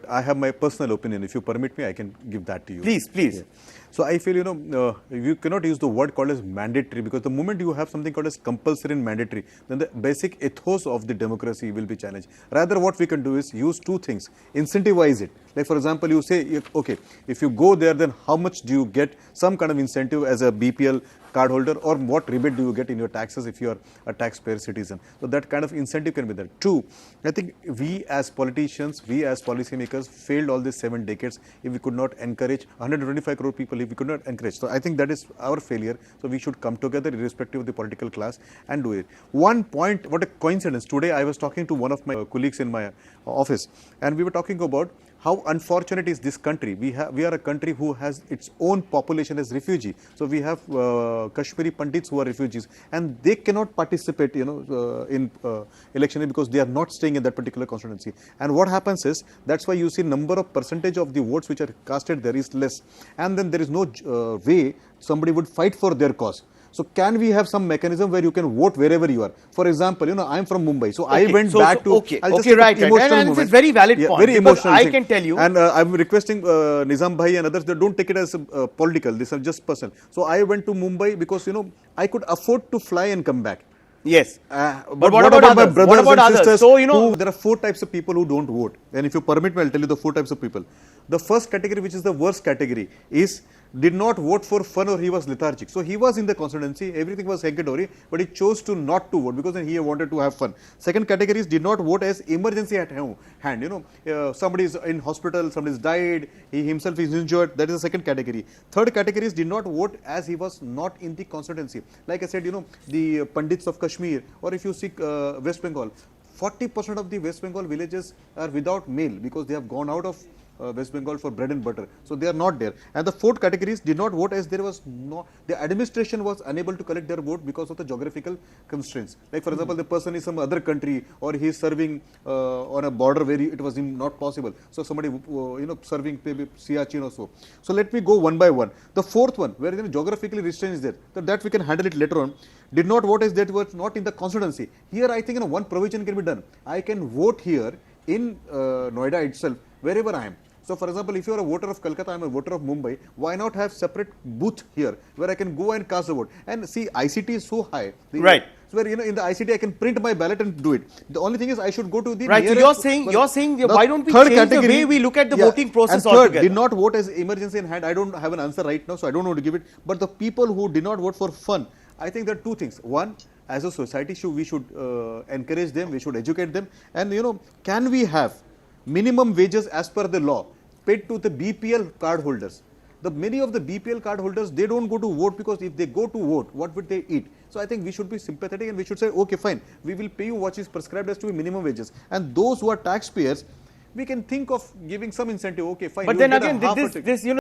I have my personal opinion. If you permit me, I can give that to you. Please, please. Yeah. So I feel, you cannot use the word called as mandatory, because the moment you have something called as compulsory and mandatory, then the basic ethos of the democracy will be challenged. Rather, what we can do is use two things. Incentivize it. Like, for example, you say, okay, if you go there, then how much do you get? Some kind of incentive as a BPL card holder, or what rebate do you get in your taxes if you are a taxpayer citizen? So that kind of incentive can be there. Two, I think we as politicians, we as policymakers failed all these 7 decades if we could not encourage 125 crore people, if we could not encourage. So I think that is our failure. So we should come together irrespective of the political class and do it. One point, what a coincidence. Today I was talking to one of my colleagues in my office, and we were talking about how unfortunate is this country. We are a country who has its own population as refugee. So we have Kashmiri Pandits who are refugees, and they cannot participate, in election because they are not staying in that particular constituency. And what happens is, that's why you see number of percentage of the votes which are casted there is less, and then there is no way somebody would fight for their cause. So can we have some mechanism where you can vote wherever you are? For example, I'm from Mumbai, so I went back to right. And it's a very valid point. Very emotional. I can tell you, and I'm requesting Nizam bhai and others, they don't take it as political. This is just personal. So I went to Mumbai because I could afford to fly and come back. Yes. But what about my brothers and sisters? So there are 4 types of people who don't vote. And if you permit me, I'll tell you the 4 types of people. The first category, which is the worst category, is did not vote for fun, or he was lethargic. So he was in the constituency, everything was henky-dory, but he chose to not to vote because then he wanted to have fun. Second category is did not vote as emergency at hand. Somebody is in hospital, somebody has died, he himself is injured. That is the second category. Third category is did not vote as he was not in the constituency. Like I said, the Pandits of Kashmir, or if you see West Bengal, 40% of the West Bengal villages are without mail because they have gone out of West Bengal for bread and butter. So they are not there. And the fourth category is did not vote as there was the administration was unable to collect their vote because of the geographical constraints. Like, for example, the person is some other country, or he is serving on a border where it was not possible. So somebody, serving maybe Siachen or so. So let me go one by one. The fourth one, where geographically restraint is there, that we can handle it later on. Did not vote as that was not in the constituency. Here I think one provision can be done. I can vote here in Noida itself, wherever I am. So, for example, if you are a voter of Kolkata, I am a voter of Mumbai, why not have separate booth here where I can go and cast a vote? And see, ICT is so high. Right. So where, in the ICT, I can print my ballot and do it. The only thing is I should go to the right. nearest. So you're saying why don't we change the way we look at the voting process and third, altogether? Did not vote as emergency in hand. I don't have an answer right now, so I don't know to give it. But the people who did not vote for fun, I think there are 2 things. One, as a society, we should encourage them, we should educate them. And, can we have minimum wages as per the law paid to the BPL card holders? Many of the BPL card holders, they don't go to vote because if they go to vote, what would they eat? So I think we should be sympathetic and we should say, okay, fine, we will pay you what is prescribed as to be minimum wages. And those who are taxpayers, we can think of giving some incentive. Okay, fine. But then again, this